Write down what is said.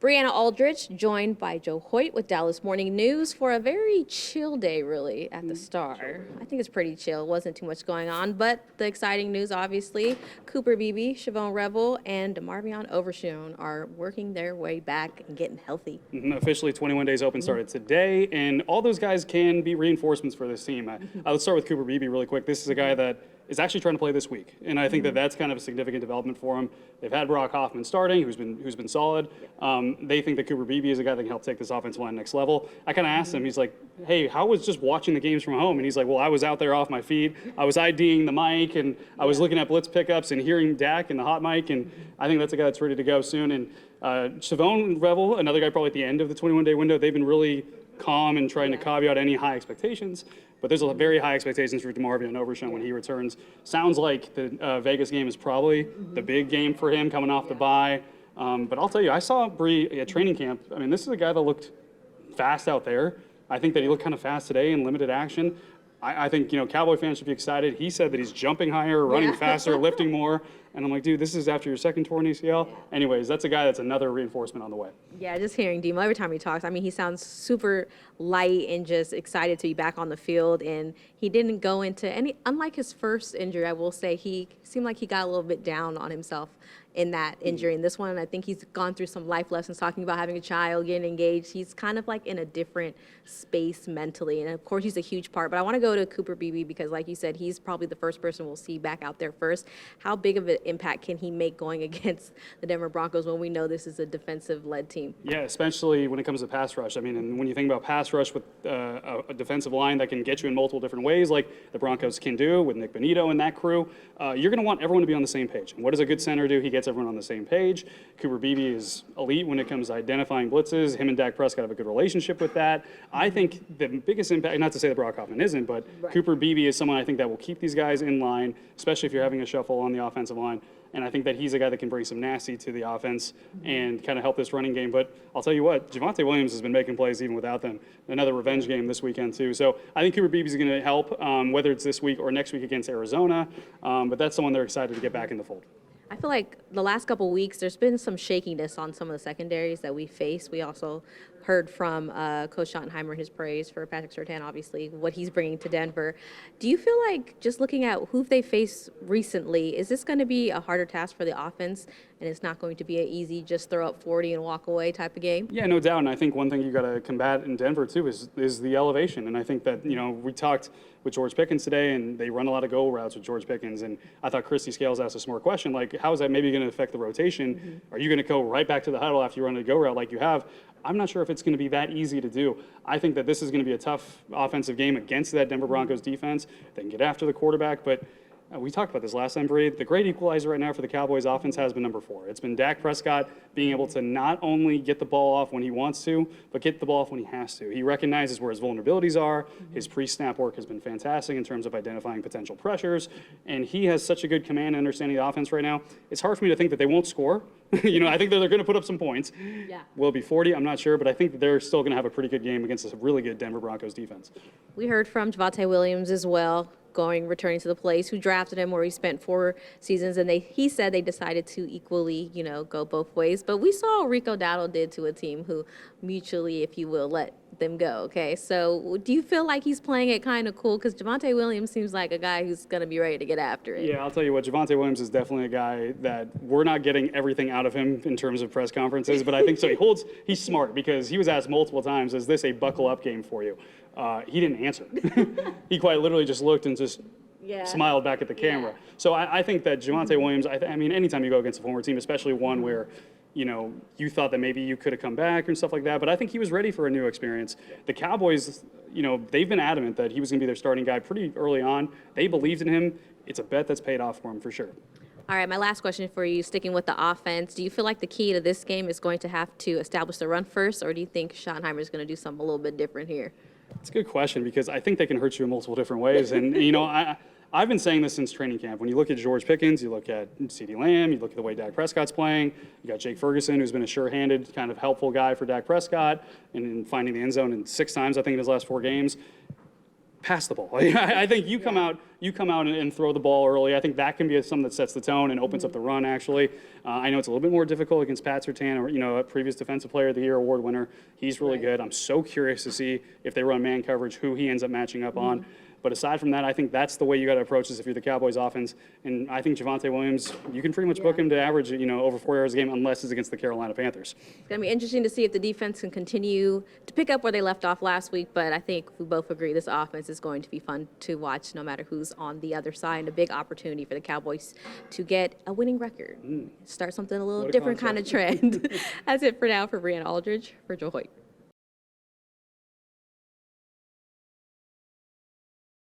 Briana Aldridge, joined by Joe Hoyt with Dallas Morning News for a very chill day, really, at the Star. I think it's pretty chill. Wasn't too much going on, but the exciting news, obviously, Cooper Beebe, Shavon, Revel, and DeMarvion Overshown are working their way back and getting healthy. Officially, 21 days open started today, and all those guys can be reinforcements for this team. Let's start with Cooper Beebe really quick. This is a guy that is actually trying to play this week, and I think that that's kind of a significant development for him. They've had Brock Hoffman starting, who's been solid. They think that Cooper Beebe is a guy that can help take this offensive line next level. I kind of asked him, he's like, hey, how was just watching the games from home? And he's like, well, I was out there off my feet. I was IDing the mic, and I was looking at blitz pickups and hearing Dak in the hot mic, and I think that's a guy that's ready to go soon. And Shavon and Revel, another guy probably at the end of the 21-day window, they've been really calm and trying to caveat any high expectations. But there's a very high expectations for DeMarvion and Overshown when he returns. Sounds like the Vegas game is probably the big game for him coming off the bye. But I'll tell you, I saw Bree at training camp. I mean, this is a guy that looked fast out there. I think that he looked kind of fast today in limited action. I think, Cowboy fans should be excited. He said that he's jumping higher, running faster, lifting more. And I'm like, dude, this is after your second torn ACL? Anyways, that's a guy that's another reinforcement on the way. Yeah, just hearing Demo every time he talks, I mean, he sounds super light and just excited to be back on the field. And he didn't go into any, unlike his first injury, I will say, he seemed like he got a little bit down on himself in that injury. And this one, I think he's gone through some life lessons, talking about having a child, getting engaged. He's kind of like in a different space mentally. And of course, he's a huge part. But I want to go to Cooper Beebe because, like you said, he's probably the first person we'll see back out there first. How big of an impact can he make going against the Denver Broncos when we know this is a defensive-led team? Yeah, especially when it comes to pass rush. I mean, and when you think about pass rush with a defensive line that can get you in multiple different ways, like the Broncos can do with Nick Bonito and that crew, you're going to want everyone to be on the same page. And what does a good center do? He gets everyone on the same page. Cooper Beebe is elite when it comes to identifying blitzes. Him and Dak Prescott have a good relationship with that. I think the biggest impact, not to say that Brock Hoffman isn't, but Cooper Beebe is someone I think that will keep these guys in line, especially if you're having a shuffle on the offensive line. And I think that he's a guy that can bring some nasty to the offense and kind of help this running game. But I'll tell you what, Javonte Williams has been making plays even without them. Another revenge game this weekend, too. So I think Cooper Beebe is going to help, whether it's this week or next week against Arizona. But that's someone they're excited to get back in the fold. I feel like the last couple of weeks, there's been some shakiness on some of the secondaries that we face. We also heard from Coach Schottenheimer his praise for Patrick Surtain, obviously, what he's bringing to Denver. Do you feel like just looking at who they faced recently, is this going to be a harder task for the offense and it's not going to be an easy just throw up 40 and walk away type of game? Yeah, no doubt. And I think one thing you got to combat in Denver, too, is the elevation. And I think that, we talked with George Pickens today, and they run a lot of go routes with George Pickens. And I thought Christy Scales asked a smart question, like, how is that maybe going to affect the rotation? Are you going to go right back to the huddle after you run a go route like you have? I'm not sure if it's going to be that easy to do. I think that this is going to be a tough offensive game against that Denver Broncos defense. They can get after the quarterback, but we talked about this last time, Bree. The great equalizer right now for the Cowboys offense has been number 4. It's been Dak Prescott being able to not only get the ball off when he wants to, but get the ball off when he has to. He recognizes where his vulnerabilities are. His pre-snap work has been fantastic in terms of identifying potential pressures, and he has such a good command and understanding of the offense right now. It's hard for me to think that they won't score. I think that they're going to put up some points. Yeah. Will it be 40? I'm not sure, but I think that they're still going to have a pretty good game against a really good Denver Broncos defense. We heard from Javonte Williams as well, returning to the place, who drafted him, where he spent 4 seasons, and he said they decided to equally, go both ways. But we saw what Rico Dowdle did to a team who mutually, if you will, let them go. Okay, so do you feel like he's playing it kind of cool? Because Javonte Williams seems like a guy who's going to be ready to get after it. Yeah, I'll tell you what, Javonte Williams is definitely a guy that we're not getting everything out of him in terms of press conferences, but I think so. He's smart because he was asked multiple times, is this a buckle up game for you? He didn't answer. He quite literally just looked and just smiled back at the camera. So I think that Javonte Williams, I mean, anytime you go against a former team, especially one where, you thought that maybe you could have come back and stuff like that, but I think he was ready for a new experience. The Cowboys, they've been adamant that he was going to be their starting guy pretty early on. They believed in him. It's a bet that's paid off for him for sure. All right, my last question for you, sticking with the offense, do you feel like the key to this game is going to have to establish the run first, or do you think Schottenheimer is going to do something a little bit different here? It's a good question because I think they can hurt you in multiple different ways. And, I've been saying this since training camp. When you look at George Pickens, you look at CeeDee Lamb, you look at the way Dak Prescott's playing, you got Jake Ferguson, who's been a sure-handed, kind of helpful guy for Dak Prescott and in finding the end zone in 6 times, I think, in his last 4 games. pass the ball. I think you come out and throw the ball early. I think that can be something that sets the tone and opens up the run, actually. I know it's a little bit more difficult against Pat Surtain, or, a previous Defensive Player of the Year award winner. He's really good. I'm so curious to see if they run man coverage, who he ends up matching up on. But aside from that, I think that's the way you got to approach this if you're the Cowboys offense. And I think Javonte Williams, you can pretty much book him to average, over 4 yards a game unless it's against the Carolina Panthers. It's going to be interesting to see if the defense can continue to pick up where they left off last week. But I think we both agree this offense is going to be fun to watch no matter who's on the other side. And a big opportunity for the Cowboys to get a winning record. Start something a little different kind of trend. That's it for now for Briana Aldridge, for Hoyt.